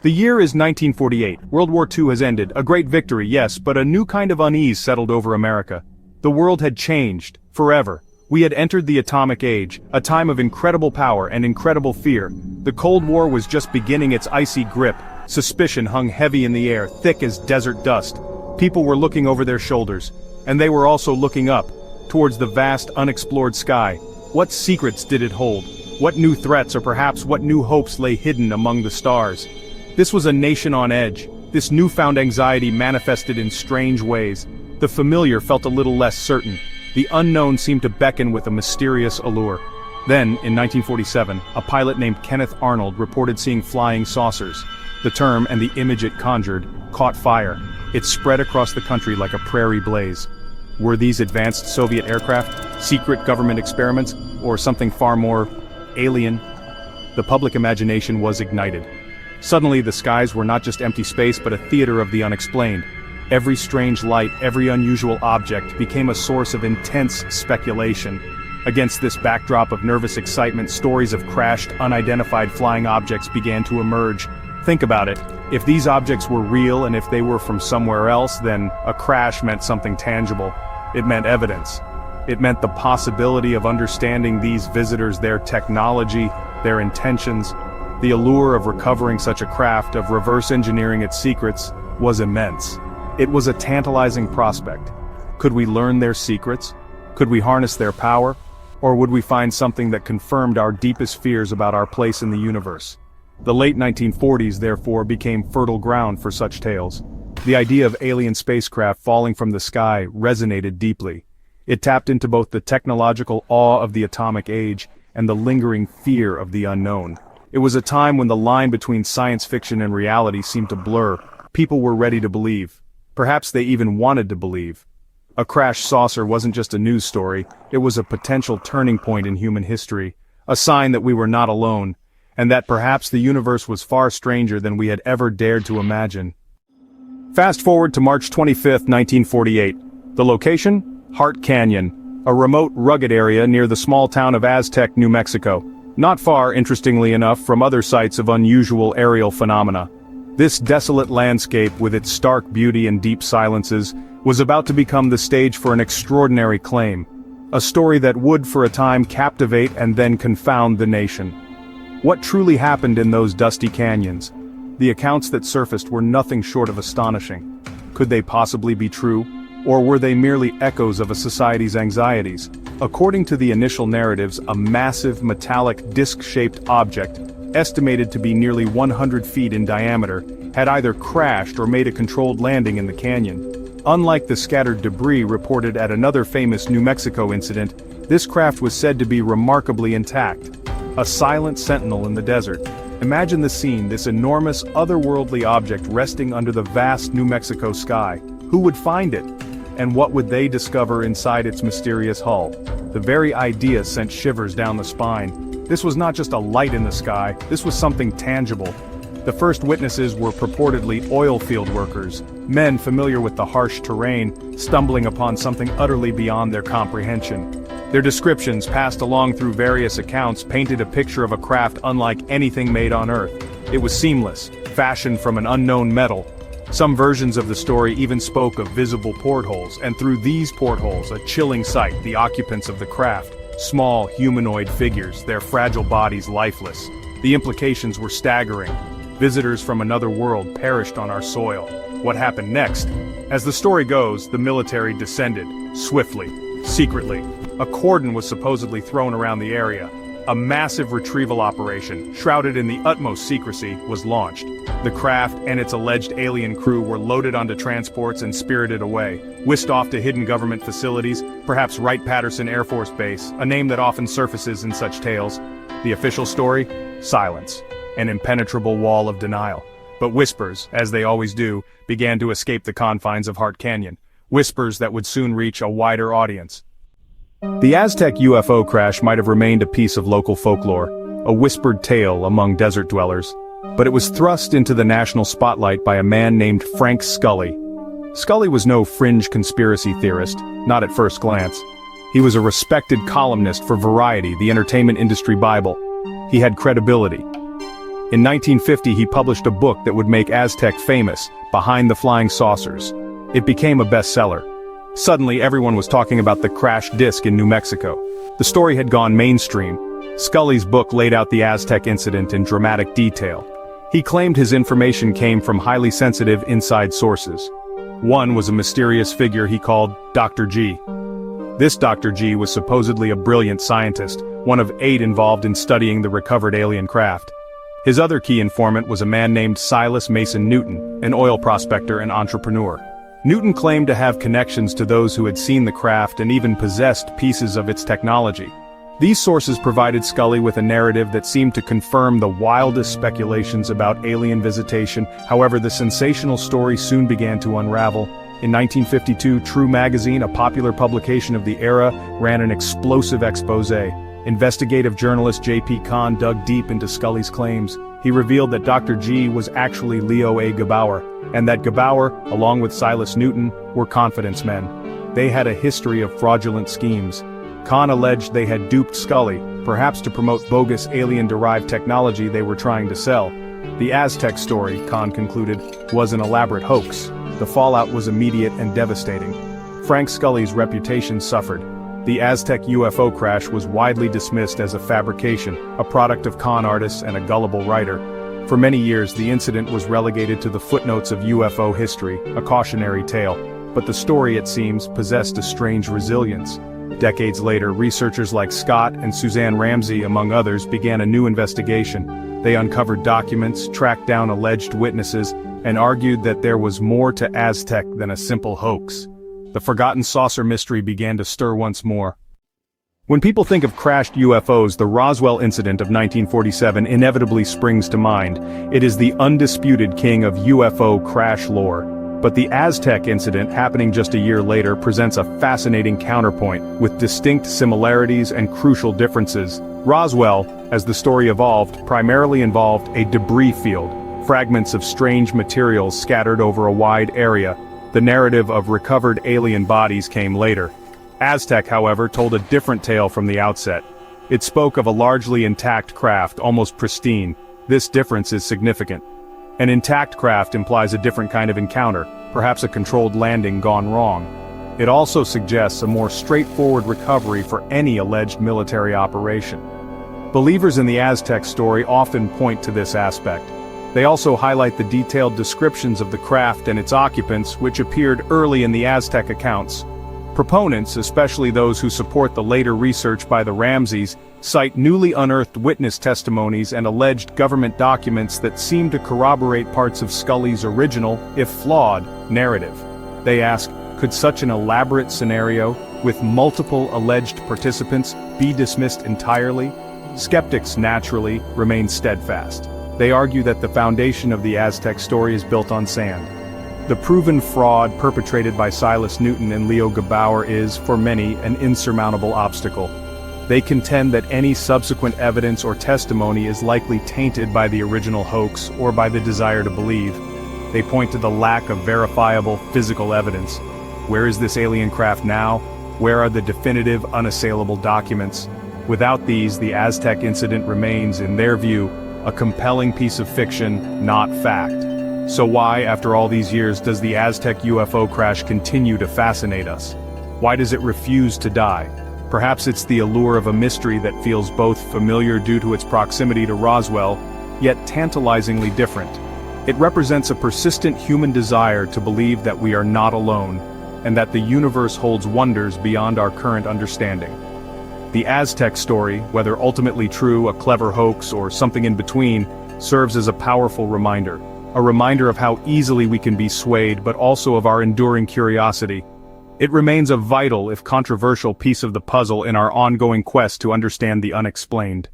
The year is 1948. World War II has ended. A great victory, yes, but a new kind of unease settled over America. The world had changed, forever. We had entered the atomic age, a time of incredible power and incredible fear. The Cold War was just beginning its icy grip. Suspicion hung heavy in the air, thick as desert dust. People were looking over their shoulders. And they were also looking up, towards the vast, unexplored sky. What secrets did it hold? What new threats or perhaps what new hopes lay hidden among the stars? This was a nation on edge. This newfound anxiety manifested in strange ways. The familiar felt a little less certain. The unknown seemed to beckon with a mysterious allure. Then, in 1947, a pilot named Kenneth Arnold reported seeing flying saucers. The term and the image it conjured caught fire. It spread across the country like a prairie blaze. Were these advanced Soviet aircraft, secret government experiments, or something far more alien? The public imagination was ignited. Suddenly the skies were not just empty space but a theater of the unexplained. Every strange light, every unusual object became a source of intense speculation. Against this backdrop of nervous excitement, stories of crashed, unidentified flying objects began to emerge. Think about it. If these objects were real and if they were from somewhere else, then a crash meant something tangible. It meant evidence. It meant the possibility of understanding these visitors, their technology, their intentions. The allure of recovering such a craft, of reverse engineering its secrets, was immense. It was a tantalizing prospect. Could we learn their secrets? Could we harness their power? Or would we find something that confirmed our deepest fears about our place in the universe? The late 1940s, therefore, became fertile ground for such tales. The idea of alien spacecraft falling from the sky resonated deeply. It tapped into both the technological awe of the atomic age and the lingering fear of the unknown. It was a time when the line between science fiction and reality seemed to blur. People were ready to believe. Perhaps they even wanted to believe. A crashed saucer wasn't just a news story, it was a potential turning point in human history, a sign that we were not alone, and that perhaps the universe was far stranger than we had ever dared to imagine. Fast forward to March 25, 1948. The location? Hart Canyon, a remote, rugged area near the small town of Aztec, New Mexico. Not far, interestingly enough, from other sites of unusual aerial phenomena. This desolate landscape, with its stark beauty and deep silences, was about to become the stage for an extraordinary claim. A story that would, for a time, captivate and then confound the nation. What truly happened in those dusty canyons? The accounts that surfaced were nothing short of astonishing. Could they possibly be true? Or were they merely echoes of a society's anxieties? According to the initial narratives, a massive metallic disc-shaped object, estimated to be nearly 100 feet in diameter, had either crashed or made a controlled landing in the canyon. Unlike the scattered debris reported at another famous New Mexico incident, this craft was said to be remarkably intact. A silent sentinel in the desert. Imagine the scene, this enormous, otherworldly object resting under the vast New Mexico sky. Who would find it? And what would they discover inside its mysterious hull? The very idea sent shivers down the spine. This was not just a light in the sky, this was something tangible. The first witnesses were purportedly oil field workers, men familiar with the harsh terrain, stumbling upon something utterly beyond their comprehension. Their descriptions, passed along through various accounts, painted a picture of a craft unlike anything made on Earth. It was seamless, fashioned from an unknown metal. Some versions of the story even spoke of visible portholes, and through these portholes, a chilling sight, the occupants of the craft, small humanoid figures, their fragile bodies lifeless. The implications were staggering. Visitors from another world perished on our soil. What happened next? As the story goes, the military descended, swiftly, secretly. A cordon was supposedly thrown around the area. A massive retrieval operation, shrouded in the utmost secrecy, was launched. The craft and its alleged alien crew were loaded onto transports and spirited away, whisked off to hidden government facilities, perhaps Wright-Patterson Air Force Base, a name that often surfaces in such tales. The official story? Silence. An impenetrable wall of denial. But whispers, as they always do, began to escape the confines of Hart Canyon. Whispers that would soon reach a wider audience. The Aztec UFO crash might have remained a piece of local folklore, a whispered tale among desert dwellers. But it was thrust into the national spotlight by a man named Frank Scully. Scully was no fringe conspiracy theorist, not at first glance. He was a respected columnist for Variety, the entertainment industry bible. He had credibility. In 1950 he published a book that would make Aztec famous, Behind the Flying Saucers. It became a bestseller. Suddenly everyone was talking about the crashed disc in New Mexico. The story had gone mainstream. Scully's book laid out the Aztec incident in dramatic detail. He claimed his information came from highly sensitive inside sources. One was a mysterious figure he called Dr. G. This Dr. G was supposedly a brilliant scientist, one of 8 involved in studying the recovered alien craft. His other key informant was a man named Silas Mason Newton, an oil prospector and entrepreneur. Newton claimed to have connections to those who had seen the craft and even possessed pieces of its technology. These sources provided Scully with a narrative that seemed to confirm the wildest speculations about alien visitation. However, the sensational story soon began to unravel. In 1952, True magazine, a popular publication of the era, ran an explosive exposé. Investigative journalist J.P. Kahn dug deep into Scully's claims. He revealed that Dr. G was actually Leo A. Gebauer, and that Gebauer, along with Silas Newton, were confidence men. They had a history of fraudulent schemes. Kahn alleged they had duped Scully, perhaps to promote bogus alien-derived technology they were trying to sell. The Aztec story, Kahn concluded, was an elaborate hoax. The fallout was immediate and devastating. Frank Scully's reputation suffered. The Aztec UFO crash was widely dismissed as a fabrication, a product of con artists and a gullible writer. For many years the incident was relegated to the footnotes of UFO history, a cautionary tale. But the story, it seems, possessed a strange resilience. Decades later, researchers like Scott and Suzanne Ramsey, among others, began a new investigation. They uncovered documents, tracked down alleged witnesses, and argued that there was more to Aztec than a simple hoax. The forgotten saucer mystery began to stir once more. When people think of crashed UFOs, the Roswell incident of 1947 inevitably springs to mind. It is the undisputed king of UFO crash lore. But the Aztec incident, happening just a year later, presents a fascinating counterpoint, with distinct similarities and crucial differences. Roswell, as the story evolved, primarily involved a debris field, fragments of strange materials scattered over a wide area. The narrative of recovered alien bodies came later. Aztec, however, told a different tale from the outset. It spoke of a largely intact craft, almost pristine. This difference is significant. An intact craft implies a different kind of encounter, perhaps a controlled landing gone wrong. It also suggests a more straightforward recovery for any alleged military operation. Believers in the Aztec story often point to this aspect. They also highlight the detailed descriptions of the craft and its occupants, which appeared early in the Aztec accounts. Proponents, especially those who support the later research by the Ramseys, cite newly unearthed witness testimonies and alleged government documents that seem to corroborate parts of Scully's original, if flawed, narrative. They ask, could such an elaborate scenario, with multiple alleged participants, be dismissed entirely? Skeptics, naturally, remain steadfast. They argue that the foundation of the Aztec story is built on sand. The proven fraud perpetrated by Silas Newton and Leo Gebauer is, for many, an insurmountable obstacle. They contend that any subsequent evidence or testimony is likely tainted by the original hoax or by the desire to believe. They point to the lack of verifiable physical evidence. Where is this alien craft now? Where are the definitive, unassailable documents? Without these, the Aztec incident remains, in their view, a compelling piece of fiction, not fact. So why, after all these years, does the Aztec UFO crash continue to fascinate us? Why does it refuse to die? Perhaps it's the allure of a mystery that feels both familiar due to its proximity to Roswell, yet tantalizingly different. It represents a persistent human desire to believe that we are not alone, and that the universe holds wonders beyond our current understanding. The Aztec story, whether ultimately true, a clever hoax, or something in between, serves as a powerful reminder. A reminder of how easily we can be swayed, but also of our enduring curiosity. It remains a vital, if controversial, piece of the puzzle in our ongoing quest to understand the unexplained.